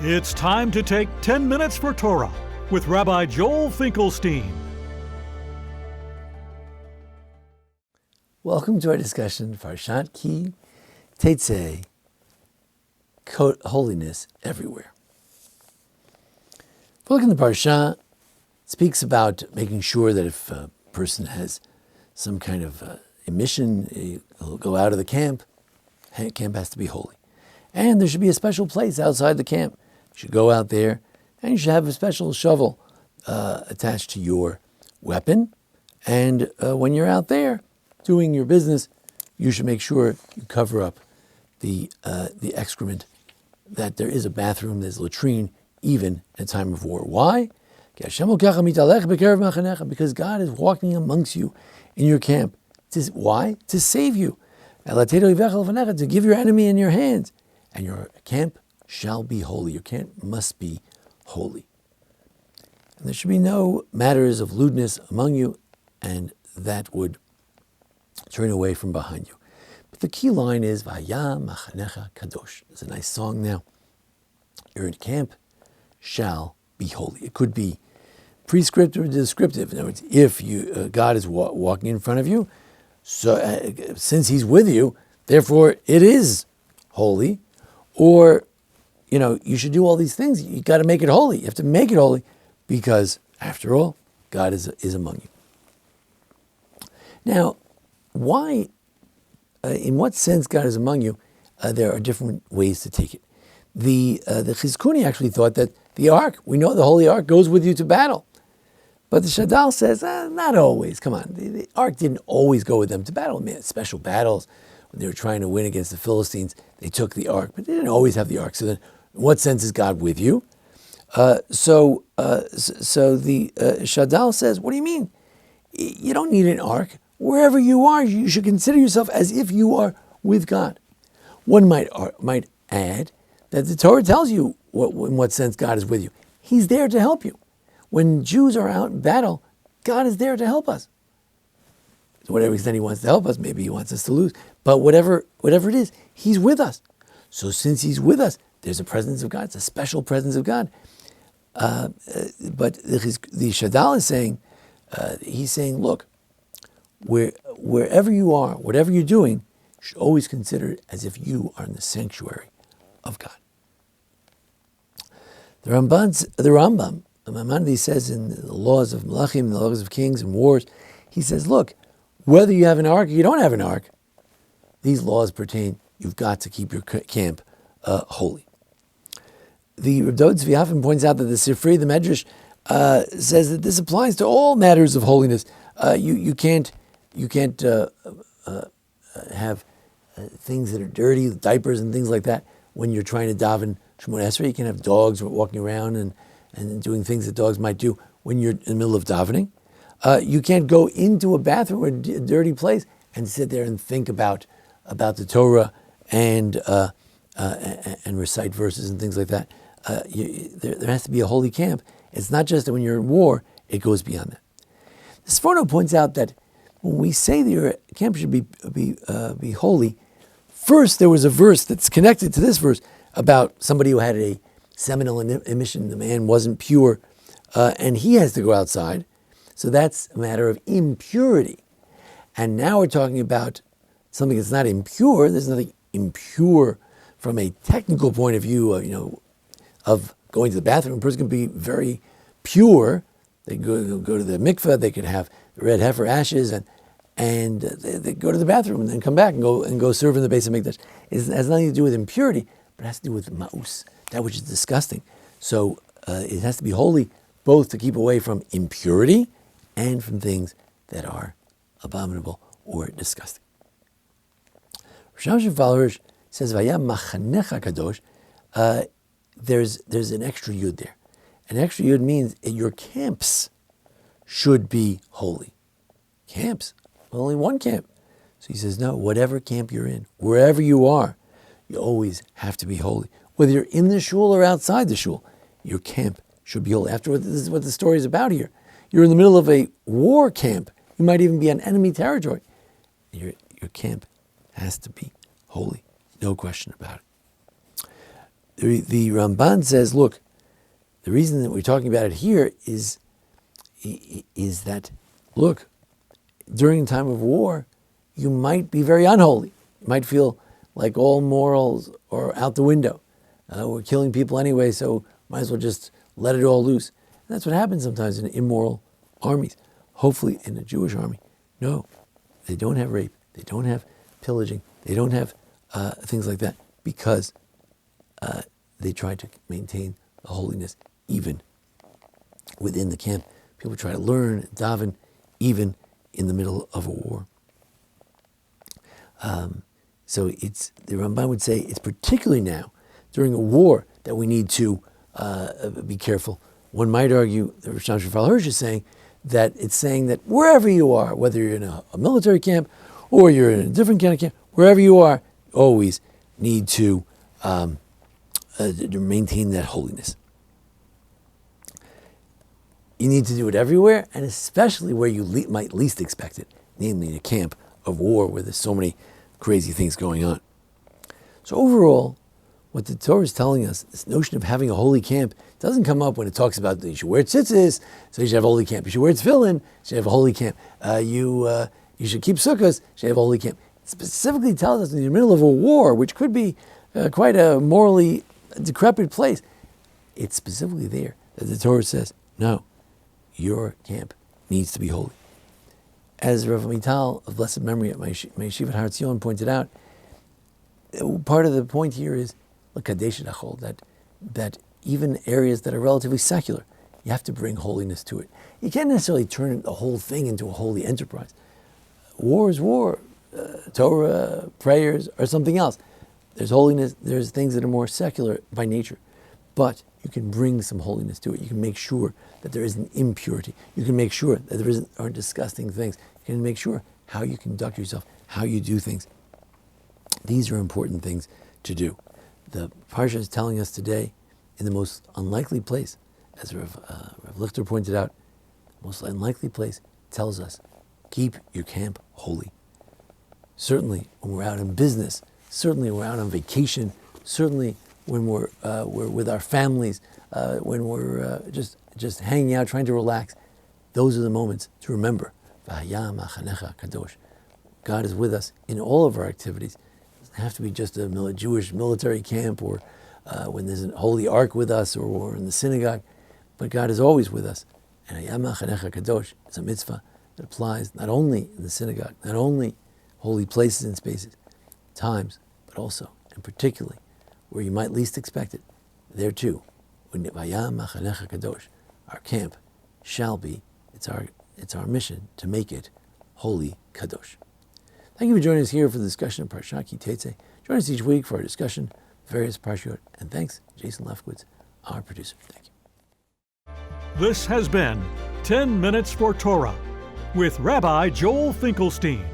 It's time to take 10 minutes for Torah with Rabbi Joel Finkelstein. Welcome to our discussion, Parshat Ki Tetze, Holiness Everywhere. If we look in the Parsha, it speaks about making sure that if a person has some kind of emission, he'll go out of the camp. The camp has to be holy. And there should be a special place outside the camp. You should go out there and you should have a special shovel attached to your weapon. And when you're out there doing your business, you should make sure you cover up the excrement, that there is a bathroom, there's a latrine, even in a time of war. Why? Because God is walking amongst you in your camp. Why? To save you. To give your enemy in your hands. And your camp shall be holy. Your camp must be holy. And there should be no matters of lewdness among you, and that would turn away from behind you. But the key line is, Vaya machanecha kadosh. It's a nice song now. Your camp shall be holy. It could be prescriptive or descriptive. In other words, if God is walking in front of you, so since He's with you, therefore it is holy. Or, you should do all these things. You got to make it holy. You have to make it holy because, after all, God is among you. Now, why, in what sense God is among you? There are different ways to take it. The Chizkuni actually thought that the ark, we know the holy ark goes with you to battle. But the Shadal says, not always. Come on, the ark didn't always go with them to battle. I mean, special battles. When they were trying to win against the Philistines, they took the ark, but they didn't always have the ark. So then, in what sense is God with you? So the Shadal says, what do you mean? You don't need an ark. Wherever you are, you should consider yourself as if you are with God. One might add that the Torah tells you in what sense God is with you. He's there to help you. When Jews are out in battle, God is there to help us. To whatever extent He wants to help us, maybe He wants us to lose. But whatever it is, He's with us. So since He's with us, there's a presence of God. It's a special presence of God. But the Shadal is saying, he's saying, look, wherever you are, whatever you're doing, you should always consider it as if you are in the sanctuary of God. The Rambam, Maimonides says in the laws of Melachim, the laws of kings and wars, he says, look, whether you have an ark or you don't have an ark, these laws pertain, you've got to keep your camp holy. The Reb Dov Tzvi Hoffman points out that the Sifrei, the Medrash, says that this applies to all matters of holiness. You can't have things that are dirty, diapers and things like that, when you're trying to daven Shemona Esrei. You can have dogs walking around and doing things that dogs might do when you're in the middle of davening. You can't go into a bathroom or a dirty place and sit there and think about the Torah and recite verses and things like that. There has to be a holy camp. It's not just that when you're in war, it goes beyond that. The Sforno points out that when we say that your camp should be holy, first there was a verse that's connected to this verse about somebody who had a seminal emission. The man wasn't pure, and he has to go outside. So that's a matter of impurity. And now we're talking about something that's not impure. There's nothing impure from a technical point of view, of going to the bathroom. A person can be very pure. They go to the mikveh. They could have the red heifer ashes, and they go to the bathroom and then come back and go serve in the base of mikdash. It has nothing to do with impurity, but it has to do with ma'us, that which is disgusting. So it has to be holy, both to keep away from impurity and from things that are abominable or disgusting. Rosh Hashanah says, "Vaya machanecha kadosh." There's an extra yud there. An extra yud means your camps should be holy. Camps? Well, only one camp. So he says, no, whatever camp you're in, wherever you are, you always have to be holy. Whether you're in the shul or outside the shul, your camp should be holy. After all, this is what the story is about here. You're in the middle of a war camp. You might even be on enemy territory. Your camp has to be holy. No question about it. The Ramban says, look, the reason that we're talking about it here is that, look, during a time of war, you might be very unholy. You might feel like all morals are out the window. We're killing people anyway, so might as well just let it all loose. And that's what happens sometimes in immoral armies. Hopefully in a Jewish army, no, they don't have rape, they don't have pillaging, they don't have things like that, because they try to maintain the holiness even within the camp. People try to learn, daven, even in the middle of a war. So the Ramban would say it's particularly now, during a war, that we need to be careful. One might argue, the Rosh Hashanah Hirsch is saying, that it's saying that wherever you are, whether you're in a military camp or you're in a different kind of camp, wherever you are, you always need to maintain that holiness. You need to do it everywhere, and especially where you might least expect it, namely in a camp of war where there's so many crazy things going on. So overall, what the Torah is telling us, this notion of having a holy camp, doesn't come up when it talks about you should wear tzitzis, so you should have a holy camp. You should wear tefillin, you should have a holy camp. You should keep sukkahs, you should have a holy camp. It specifically tells us in the middle of a war, which could be quite a morally decrepit place, it's specifically there that the Torah says, no, your camp needs to be holy. As Rav Mital of blessed memory at my yeshiva at Har Zion pointed out, part of the point here is that even areas that are relatively secular, you have to bring holiness to it. You can't necessarily turn the whole thing into a holy enterprise. War is war. Torah, prayers, or something else. There's holiness, there's things that are more secular by nature. But you can bring some holiness to it. You can make sure that there isn't impurity. You can make sure that there aren't disgusting things. You can make sure how you conduct yourself, how you do things. These are important things to do. The Parsha is telling us today, in the most unlikely place, as Rav Lichter pointed out, the most unlikely place tells us, keep your camp holy. Certainly when we're out in business, certainly when we're out on vacation, certainly when we're with our families, when we're just hanging out, trying to relax, those are the moments to remember. God is with us in all of our activities. It doesn't have to be just a Jewish military camp or when there's a holy ark with us or in the synagogue, but God is always with us. And Kadosh is a mitzvah that applies not only in the synagogue, not only holy places and spaces, times, but also and particularly where you might least expect it, there too, our camp shall be, it's our mission to make it holy kadosh. Thank you for joining us here for the discussion of Parshat Tetze. Join us each week for our discussion of various parashot, and thanks, Jason Lefkowitz, our producer. Thank you. This has been 10 Minutes for Torah with Rabbi Joel Finkelstein.